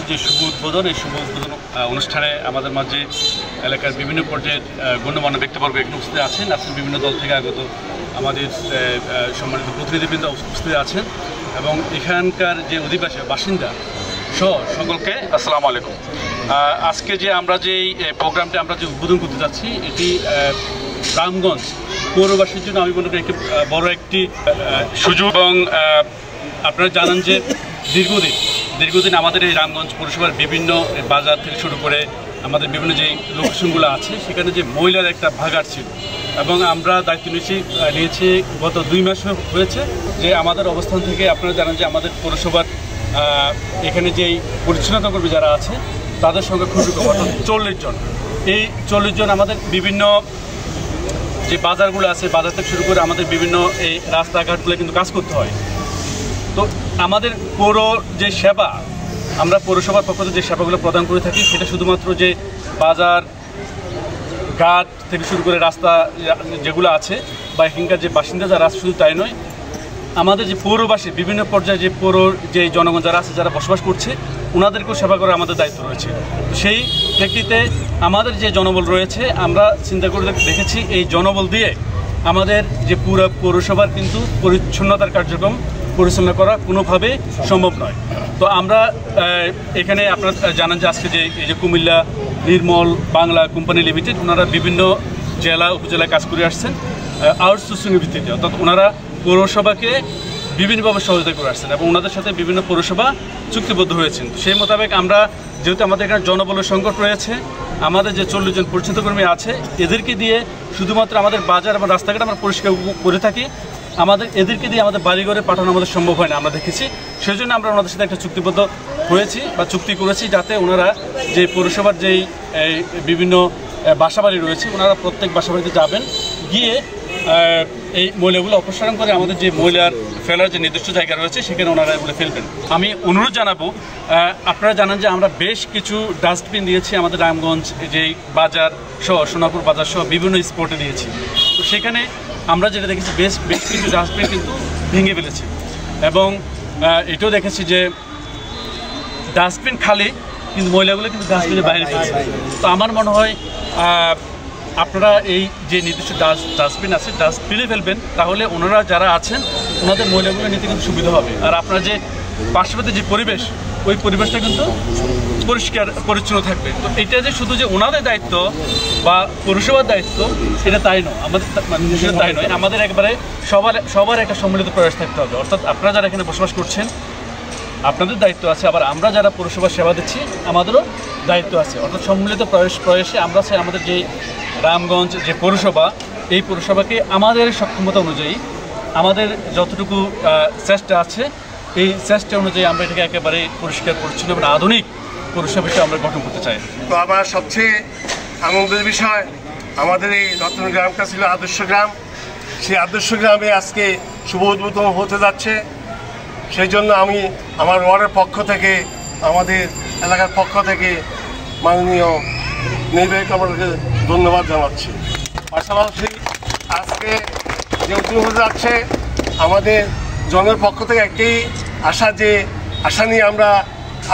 হচ্ছে যে শুভ উদ্বোধন। এই শুভ উদ্বোধন অনুষ্ঠানে আমাদের মাঝে এলাকার বিভিন্ন পর্যায়ের গণ্যমান্য ব্যক্তিবর্গ এখানে উপস্থিত আছেন বিভিন্ন দল থেকে আগত আমাদের সম্মানিত প্রতিনিধিবৃন্দ উপস্থিত আছেন এবং এখানকার যে অধিবাসী বাসিন্দা সহ সকলকে আসসালামু আলাইকুম। আজকে যে আমরা যে প্রোগ্রামটি আমরা যে উদ্বোধন করতে যাচ্ছি এটি রামগঞ্জ পৌরবাসীর জন্য আমি মনে করি একটি বড় একটি সুযোগ এবং আপনারা জানেন যে দীর্ঘদিন আমাদের এই রামগঞ্জ পৌরসভার বিভিন্ন বাজার থেকে শুরু করে আমাদের বিভিন্ন যে লোকেশনগুলো আছে সেখানে যে মহিলার একটা ভাগাড় ছিল এবং আমরা দায়িত্ব নিয়েছি গত 2 মাস হয়েছে যে আমাদের অবস্থান থেকে আপনারা জানেন যে আমাদের পৌরসভার এখানে যেই পরিচ্ছন্নতা কর্মী যারা আছে তাদের সংখ্যা খুবই কম, অর্থাৎ 40 জন। এই 40 জন আমাদের বিভিন্ন যে বাজারগুলো আছে বাজার থেকে শুরু করে আমাদের বিভিন্ন এই রাস্তাঘাটগুলো কিন্তু কাজ করতে হয়। তো আমাদের পৌর যে সেবা আমরা পৌরসভার পক্ষ থেকে যে সেবাগুলো প্রদান করে থাকি সেটা শুধুমাত্র যে বাজার ঘাট থেকে শুরু করে রাস্তা যেগুলো আছে বা এখানকার যে বাসিন্দা যারা আছে শুধু তাই নয়, আমাদের যে পৌরবাসী বিভিন্ন পর্যায়ে যে পৌর যে জনগণ যারা আছে যারা বসবাস করছে ওনাদেরকেও সেবা করা আমাদের দায়িত্ব রয়েছে। সেই প্রেক্ষিতে আমাদের যে জনবল রয়েছে আমরা চিন্তা করে দেখেছি এই জনবল দিয়ে আমাদের যে পুরো পৌরসভার কিন্তু পরিচ্ছন্নতার কার্যক্রম পরিচালনা করা কোনোভাবে সম্ভব নয়। তো আমরা এখানে আপনারা জানেন যে আজকে যে এই যে কুমিল্লা নির্মল বাংলা কোম্পানি লিমিটেড ওনারা বিভিন্ন জেলা উপজেলায় কাজ করে আসছেন আউটসোর্সিংয়ের ভিত্তিতে, অর্থাৎ ওনারা পৌরসভাকে বিভিন্নভাবে সহযোগিতা করে আসছেন এবং ওনাদের সাথে বিভিন্ন পৌরসভা চুক্তিবদ্ধ হয়েছেন। সেই মোতাবেক আমরা যেহেতু আমাদের এখানে জনবলের সংকট রয়েছে, আমাদের যে 40 জন পরিচ্ছন্ন কর্মী আছে এদেরকে দিয়ে শুধুমাত্র আমাদের বাজার এবং রাস্তাঘাট আমরা পরিষ্কার করে থাকি, এদেরকে দিয়ে আমাদের বাড়িঘরে পাঠানো আমাদের সম্ভব হয় না আমরা দেখেছি। সেই জন্য আমরা ওনাদের সাথে একটা চুক্তিবদ্ধ হয়েছি বা চুক্তি করেছি যাতে ওনারা যে পৌরসভার যেই বিভিন্ন বাসাবাড়ি রয়েছে ওনারা প্রত্যেক বাসাবাড়িতে যাবেন, গিয়ে এই ময়লাগুলো অপসারণ করে আমাদের যে ময়লার ফেলার যে নির্দিষ্ট জায়গা রয়েছে সেখানে ওনারা এগুলো ফেলবেন। আমি অনুরোধ জানাবো, আপনারা জানেন যে আমরা বেশ কিছু ডাস্টবিন দিয়েছি আমাদের রামগঞ্জ যেই বাজার সহ সোনাপুর বাজার সহ বিভিন্ন স্পটে দিয়েছি। তো সেখানে আমরা যেটা দেখেছি বেশ কিছু ডাস্টবিন কিন্তু ভেঙে ফেলেছে এবং এটাও দেখেছি যে ডাস্টবিন খালি কিন্তু ময়লাগুলো কিন্তু ডাস্টবিনের বাইরে ফেলছে। তো আমার মনে হয় আপনারা এই যে নির্দিষ্ট ডাস্টবিন আছে ডাস্টবিনে ফেলবেন, তাহলে ওনারা যারা আছেন ওনাদের ময়লাগুলো নিতে কিন্তু সুবিধা হবে। আর আপনারা যে পার্শ্ববর্তী যে পরিবেশ ওই পরিবেশটা কিন্তু পরিষ্কার পরিচ্ছন্ন থাকবে। তো এটা যে শুধু যে ওনাদের দায়িত্ব বা পৌরসভার দায়িত্ব সেটা তাই নয়, সেটা তাই নয়, আমাদের একবারে সবার একটা সম্মিলিত প্রয়াস থাকতে হবে। অর্থাৎ আপনারা যারা এখানে বসবাস করছেন আপনাদের দায়িত্ব আছে, আবার আমরা যারা পৌরসভার সেবা দিচ্ছি আমাদেরও দায়িত্ব আছে। অর্থাৎ সম্মিলিত প্রয়াসে আমরা চাই আমাদের যে রামগঞ্জ যে পৌরসভা এই পৌরসভাকে আমাদের সক্ষমতা অনুযায়ী আমাদের যতটুকু চেষ্টা আছে এই চেষ্টা অনুযায়ী আমরা এটাকে একেবারে পরিষ্কার পরিচ্ছন্ন এবং আধুনিক পৌরসভা হিসেবে আমরা গঠন করতে চাই। তো আমার সবচেয়ে আনন্দের বিষয় আমাদের এই নতুন গ্রামটা ছিল আদর্শ গ্রাম, সেই আদর্শ গ্রামে আজকে শুভ উদ্বোধন হতে যাচ্ছে। সেই জন্য আমি আমার ওয়ার্ডের পক্ষ থেকে আমাদের এলাকার পক্ষ থেকে মাননীয় নির্বাহী কর্মকর্তাকে ধন্যবাদ জানাচ্ছি। পাশাপাশি আজকে যে উদ্বোধন হতে যাচ্ছে আমাদের জনের পক্ষ থেকে একটাই আশা নিয়ে আমরা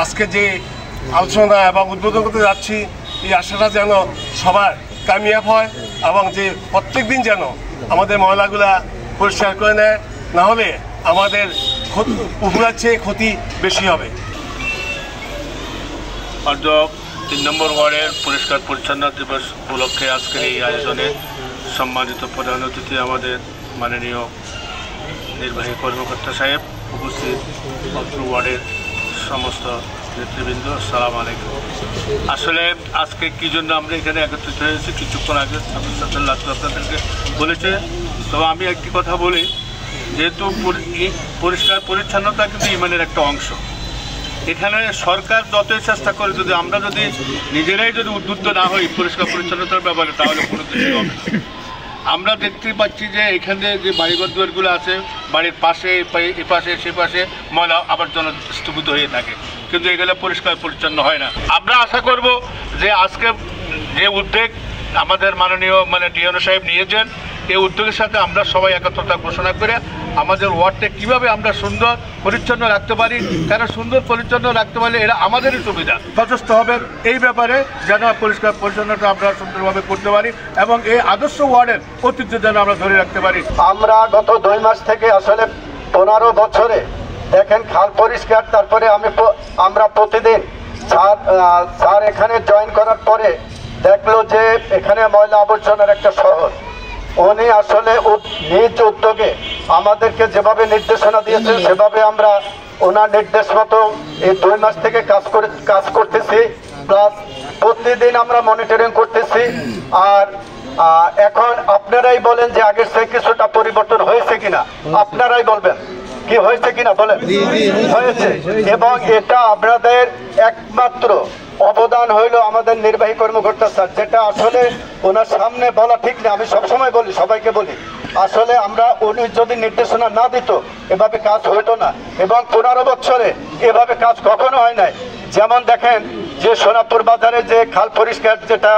আজকে যে আলোচনা এবং উদ্বোধন করতে যাচ্ছি এই আশাটা যেন সবার কামিয়াব হয় এবং যে প্রত্যেক দিন যেন আমাদের ময়লাগুলা পরিষ্কার করে নেয়, না হলে আমাদের উপরের চেয়ে ক্ষতি বেশি হবে। 3 নম্বর ওয়ার্ডের পরিষ্কার পরিচ্ছন্ন দিবস উপলক্ষে আজকের এই আয়োজনে সম্মানিত প্রধান অতিথি আমাদের মাননীয় নির্বাহী কর্মকর্তা সাহেব, উপস্থিত অত্র ওয়ার্ডের সমস্ত নেতৃবৃন্দ, আসসালামু আলাইকুম। আসলে আজকে কী জন্য আমরা এখানে একত্রিত হয়েছি কিছুক্ষণ আগে আপনাদেরকে বলেছে। তবে আমি একটি কথা বলি, যেহেতু পরিষ্কার পরিচ্ছন্নতা কিন্তু ইমানের একটা অংশ। এখানে সরকার যতই চেষ্টা করে যদি আমরা নিজেরাই উদ্বুদ্ধ না হই পরিষ্কার পরিচ্ছন্নতার ব্যাপারে তাহলে কোনো কিছু হবে না। আমরা দেখতে পাচ্ছি যে এখানে যে বাড়িঘর দুয়ারগুলো আছে বাড়ির পাশে এপাশে সে পাশে ময়লা আবর্জনা স্তূপিত হয়ে থাকে, কিন্তু এগুলো পরিষ্কার পরিচ্ছন্ন হয় না। আমরা আশা করব যে আজকে যে উদ্যোগ আমাদের মাননীয় ডিএনও সাহেব নিয়েছেন এই উদ্যোগের সাথে আমরা সবাই একত্রতা ঘোষণা করে আমাদের ওয়ার্ডটা কীভাবে আমরা সুন্দর পরিচ্ছন্ন রাখতে পারি, কেন সুন্দর পরিচ্ছন্ন রাখতে পারলে এরা আমাদেরই সুবিধা। সচেষ্ট হবেন এই ব্যাপারে যেন পরিষ্কার পরিচ্ছন্নতা আমরা সুন্দরভাবে করতে পারি এবং এই আদর্শ ওয়ার্ডের ঐতিহ্য যেন আমরা ধরে রাখতে পারি। আমরা গত 2 মাস থেকে আসলে 15 বছরে দেখেন খাল পরিষ্কার, তারপরে আমরা প্রতিদিন স্যার এখানে জয়েন করার পরে দেখলো যে এখানে ময়লা আবর্জনার একটা শহর। উনি আসলে নিজ উদ্যোগে আমাদেরকে যেভাবে নির্দেশনা দিয়েছে সেভাবে আমরা ওনার নির্দেশ মতো এই 2 মাস থেকে কাজ করতেছি, প্লাস প্রতিদিন আমরা মনিটরিং করতেছি। আর এখন আপনারাই বলেন যে আগের থেকে কিছুটা পরিবর্তন হয়েছে কিনা, আপনারাই বলবেন কি হয়েছে কিনা বলেন। হয়েছে, এবং এটা আপনাদের একমাত্র অবদান হইল আমাদের নির্বাহী কর্মকর্তা স্যার, যেটা আসলে ওনার সামনে বলা ঠিক না। আমি সবসময় বলি, সবাইকে বলি, আসলে উনি যদি নির্দেশনা না দিত এভাবে কাজ হইতো না, এবং 15 বছরে এভাবে কাজ কখনো হয় নাই। যেমন দেখেন যে সোনাপুর বাজারে যে খাল পরিষ্কার, যেটা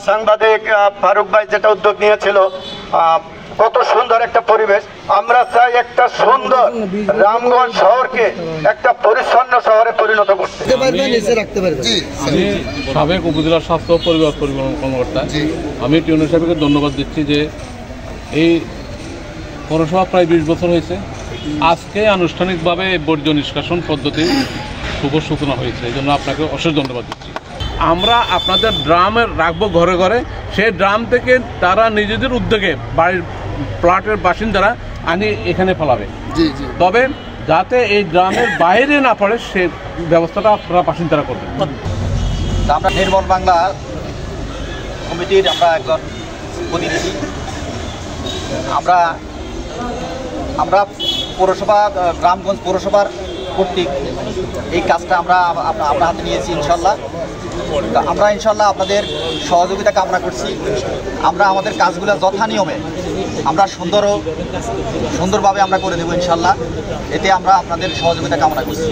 সাংবাদিক ফারুক ভাই যেটা উদ্যোগ নিয়েছিল, কত সুন্দর একটা পরিবেশ। আমরা চাই একটা সুন্দর রামগঞ্জ শহরকে একটা পরিচ্ছন্ন শহরে পরিণত করতে। আমি সাবেক উপজেলা স্বাস্থ্য পরিবার পরিবহন কর্মকর্তা, আমি টিউনার সাহেবকে ধন্যবাদ দিচ্ছি যে এই পৌরসভা প্রায় 20 বছর হয়েছে, আজকে আনুষ্ঠানিকভাবে বর্জ্য নিষ্কাশন পদ্ধতি শুভ সূচনা হয়েছে, এই জন্য আপনাকে অশেষ ধন্যবাদ দিচ্ছি। আমরা আপনাদের ড্রামে রাখবো ঘরে ঘরে, সেই ড্রাম থেকে তারা নিজেদের উদ্যোগে বাড়ির প্লটের বাসিন্দারা আনি এখানে ফেলাবে, তবে যাতে এই ড্রামের বাইরে না পড়ে সে ব্যবস্থাটা আপনারা বাসিন্দারা করবেন। আমরা নির্মল বাংলা কমিটির আমরা একজন প্রতিনিধি। আমরা পৌরসভা, রামগঞ্জ পৌরসভার কর্তৃক এই কাজটা আমরা হাতে নিয়েছি ইনশাল্লাহ। আমরা ইনশাল্লাহ আপনাদের সহযোগিতা কামনা করছি। আমরা আমাদের কাজগুলো যথা নিয়মে আমরা সুন্দরভাবে আমরা করে দেবো ইনশাল্লাহ। এতে আমরা আপনাদের সহযোগিতা কামনা করছি।